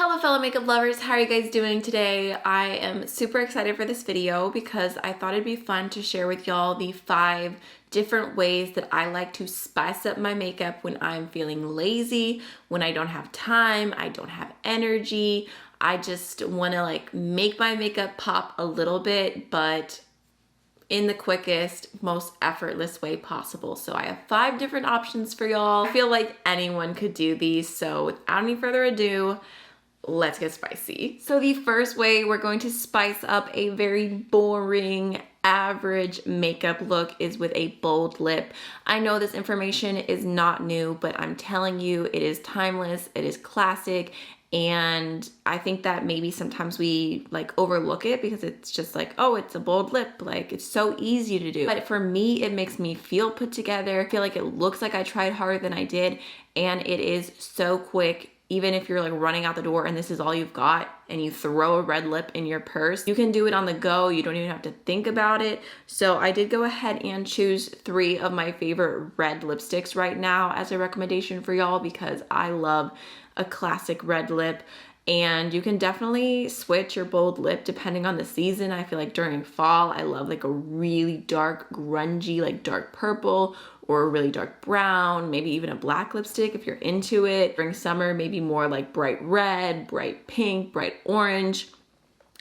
Hello fellow makeup lovers, how are you guys doing today? I am super excited for this video because I thought it'd be fun to share with y'all the 5 different ways that I like to spice up my makeup when I'm feeling lazy, when I don't have time, I don't have energy. I just want to make my makeup pop a little bit, but in the quickest, most effortless way possible. So I have 5 different options for y'all. I feel like anyone could do these, so without any further ado, let's get spicy. So the first way we're going to spice up a very boring, average makeup look is with a bold lip. I know this information is not new, but I'm telling you, it is timeless, it is classic, and I think that maybe sometimes we overlook it because it's just oh, it's a bold lip, it's so easy to do. But for me, it makes me feel put together. I feel like it looks like I tried harder than I did, and it is so quick. Even if you're running out the door and this is all you've got and you throw a red lip in your purse, you can do it on the go. You don't even have to think about it. So I did go ahead and choose 3 of my favorite red lipsticks right now as a recommendation for y'all because I love a classic red lip. And you can definitely switch your bold lip depending on the season. I feel like during fall, I love a really dark, grungy, dark purple or a really dark brown, maybe even a black lipstick if you're into it. During summer, maybe more bright red, bright pink, bright orange.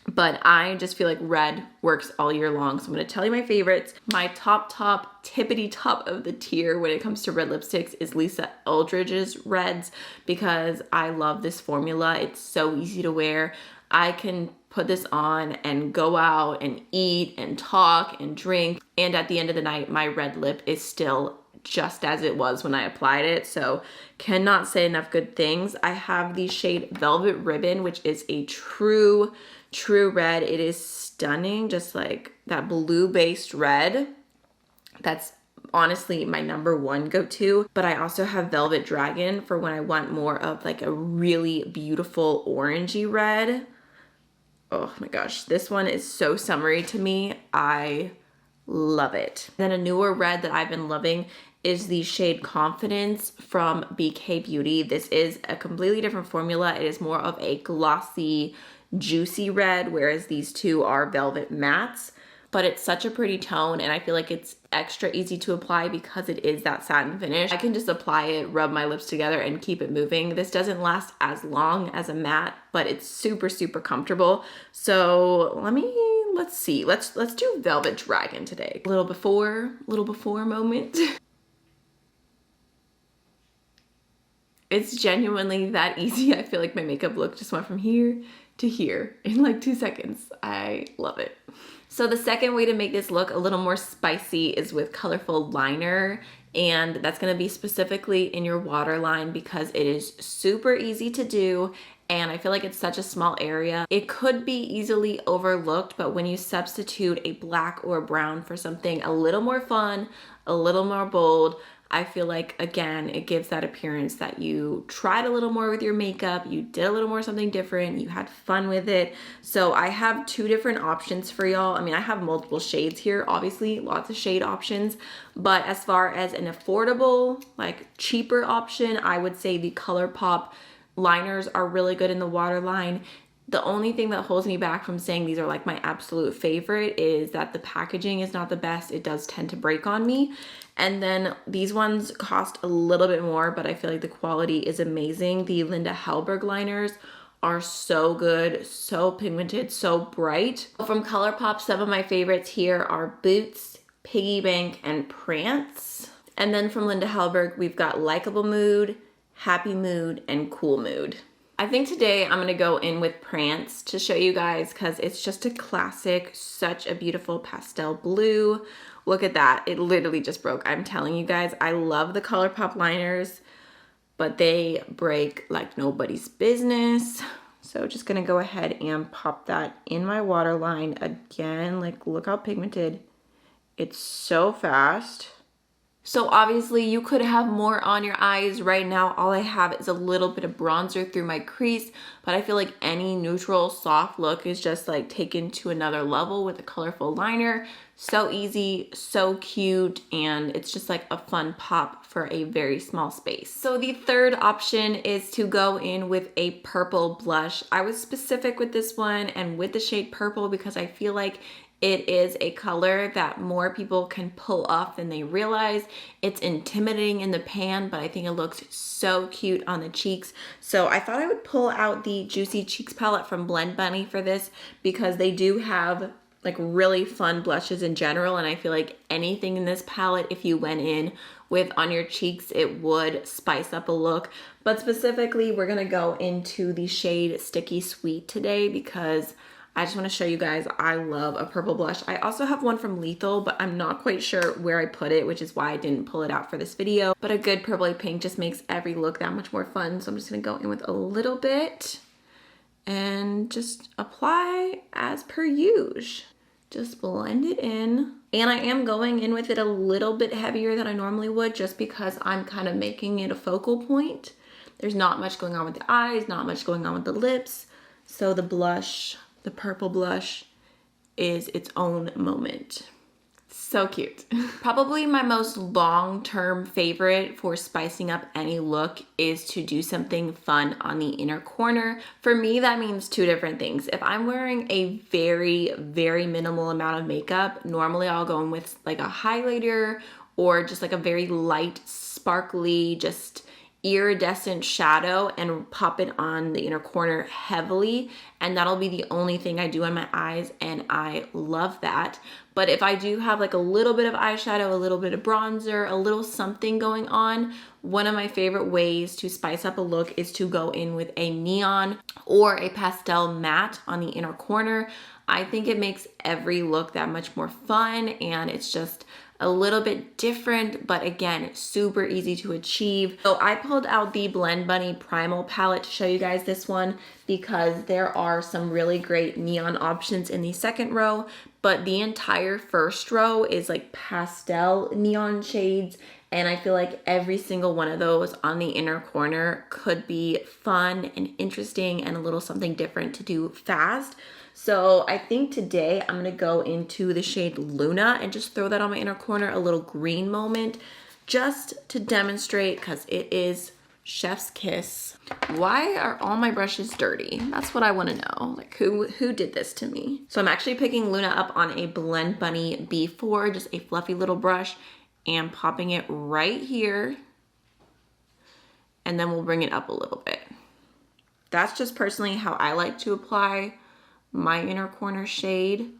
But I just feel like red works all year long. So I'm gonna tell you my favorites. My top, tippity top of the tier when it comes to red lipsticks is Lisa Eldridge's reds because I love this formula. It's so easy to wear. I can put this on and go out and eat and talk and drink. And at the end of the night, my red lip is still just as it was when I applied it. So cannot say enough good things. I have the shade Velvet Ribbon, which is a true red. It is stunning, just like that blue-based red. That's honestly my #1 go-to. But I also have Velvet Dragon for when I want more of a really beautiful orangey red. Oh my gosh, this one is so summery to me. I love it. Then a newer red that I've been loving is the shade Confidence from BK Beauty. This is a completely different formula. It is more of a glossy, juicy red, whereas these two are velvet mattes. But it's such a pretty tone, and I feel like it's extra easy to apply because it is that satin finish. I can just apply it, rub my lips together, and keep it moving. This doesn't last as long as a matte, but it's super comfortable. So let's see. Let's do Velvet Dragon today. Little before moment. It's genuinely that easy. I feel like my makeup look just went from here to here in 2 seconds. I love it. So the second way to make this look a little more spicy is with colorful liner, and that's gonna be specifically in your waterline because it is super easy to do, and I feel like it's such a small area. It could be easily overlooked, but when you substitute a black or a brown for something a little more fun, a little more bold, I feel like, again, it gives that appearance that you tried a little more with your makeup, you did a little more something different, you had fun with it. So I have 2 different options for y'all. I mean, I have multiple shades here, obviously, lots of shade options. But as far as an affordable, cheaper option, I would say the ColourPop liners are really good in the waterline. The only thing that holds me back from saying these are my absolute favorite is that the packaging is not the best. It does tend to break on me. And then these ones cost a little bit more, but I feel like the quality is amazing. The Linda Hallberg liners are so good, so pigmented, so bright. From ColourPop, some of my favorites here are Boots, Piggy Bank, and Prance. And then from Linda Hallberg, we've got Likeable Mood, Happy Mood, and Cool Mood. I think today I'm gonna go in with Prance to show you guys because it's just a classic, such a beautiful pastel blue. Look at that, it literally just broke. I'm telling you guys, I love the ColourPop liners, but they break like nobody's business. So just gonna go ahead and pop that in my waterline again. Look how pigmented. It's so fast. So obviously you could have more on your eyes. Right now, all I have is a little bit of bronzer through my crease, but I feel like any neutral soft look is just like taken to another level with a colorful liner. So easy, so cute, and it's just like a fun pop for a very small space. So the third option is to go in with a purple blush. I was specific with this one and with the shade purple because I feel like it is a color that more people can pull off than they realize. It's intimidating in the pan, but I think it looks so cute on the cheeks. So I thought I would pull out the Juicy Cheeks palette from Blend Bunny for this because they do have like really fun blushes in general, and I feel like anything in this palette, if you went in with on your cheeks, it would spice up a look. But specifically, we're gonna go into the shade Sticky Sweet today because I just want to show you guys I love a purple blush. I also have one from Lethal, but I'm not quite sure where I put it, which is why I didn't pull it out for this video. But a good purpley pink just makes every look that much more fun. So I'm just going to go in with a little bit and just apply as per usual. Just blend it in. And I am going in with it a little bit heavier than I normally would just because I'm kind of making it a focal point. There's not much going on with the eyes, not much going on with the lips. So the blush, the purple blush, is its own moment. So cute. Probably my most long-term favorite for spicing up any look is to do something fun on the inner corner. For me, that means two different things. If I'm wearing a very, very minimal amount of makeup, normally I'll go in with like a highlighter or just like a very light, sparkly, just iridescent shadow and pop it on the inner corner heavily, and that'll be the only thing I do on my eyes, and I love that. But if I do have like a little bit of eyeshadow, a little bit of bronzer, a little something going on, one of my favorite ways to spice up a look is to go in with a neon or a pastel matte on the inner corner. I think it makes every look that much more fun, and it's just a little bit different, but again, super easy to achieve. So I pulled out the Blend Bunny Primal palette to show you guys this one because there are some really great neon options in the second row, but the entire first row is like pastel neon shades, and I feel like every single one of those on the inner corner could be fun and interesting and a little something different to do fast. So I think today I'm gonna go into the shade Luna and just throw that on my inner corner, a little green moment, just to demonstrate, because it is chef's kiss. Why are all my brushes dirty? That's what I wanna know. Like who did this to me? So I'm actually picking Luna up on a Blend Bunny B4, just a fluffy little brush, and popping it right here. And then we'll bring it up a little bit. That's just personally how I like to apply my inner corner shade.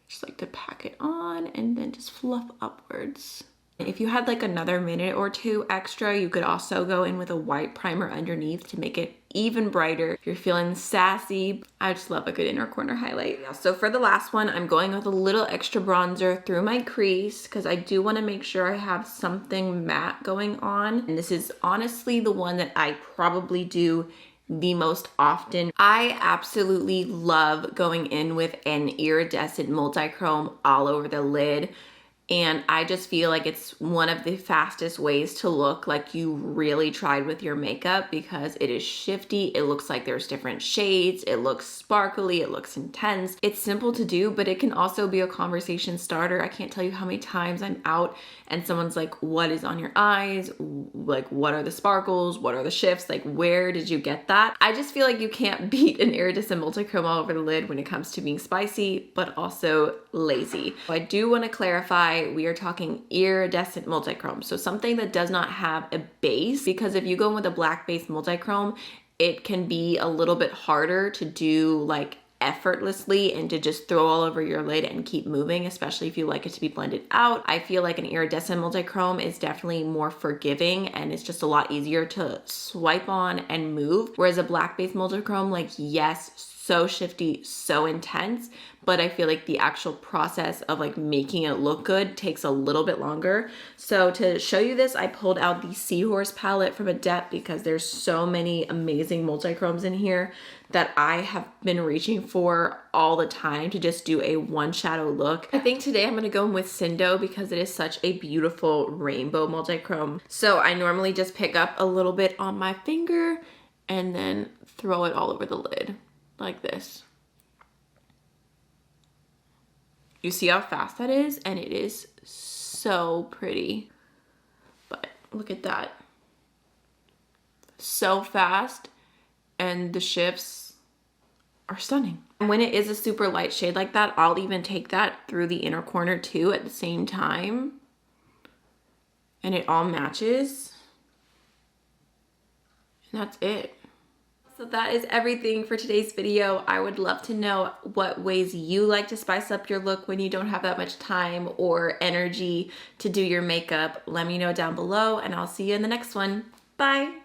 Just like to pack it on and then just fluff upwards. If you had like another minute or two extra, you could also go in with a white primer underneath to make it even brighter. If you're feeling sassy, I just love a good inner corner highlight. So for the last one, I'm going with a little extra bronzer through my crease because I do want to make sure I have something matte going on. And this is honestly the one that I probably do the most often. I absolutely love going in with an iridescent multi-chrome all over the lid. And I just feel like it's one of the fastest ways to look like you really tried with your makeup because it is shifty. It looks like there's different shades. It looks sparkly. It looks intense. It's simple to do, but it can also be a conversation starter. I can't tell you how many times I'm out and someone's like, what is on your eyes? Like, what are the sparkles? What are the shifts? Like, where did you get that? I just feel like you can't beat an iridescent multi-chrome all over the lid when it comes to being spicy, but also lazy. I do want to clarify, we are talking iridescent multi-chrome. So something that does not have a base, because if you go in with a black base multi-chrome, it can be a little bit harder to do like effortlessly and to just throw all over your lid and keep moving, especially if you like it to be blended out. I feel like an iridescent multi-chrome is definitely more forgiving and it's just a lot easier to swipe on and move. Whereas a black base multi-chrome, like yes, so shifty, so intense, but I feel like the actual process of like making it look good takes a little bit longer. So to show you this, I pulled out the Seahorse palette from Adept because there's so many amazing multi-chromes in here that I have been reaching for all the time to just do a one shadow look. I think today I'm gonna go in with Cindo because it is such a beautiful rainbow multi-chrome. So I normally just pick up a little bit on my finger and then throw it all over the lid like this. You see how fast that is? And it is so pretty. But look at that. So fast, and the shifts are stunning. And when it is a super light shade like that, I'll even take that through the inner corner too at the same time. And it all matches. And that's it. So that is everything for today's video. I would love to know what ways you like to spice up your look when you don't have that much time or energy to do your makeup. Let me know down below, and I'll see you in the next one. Bye.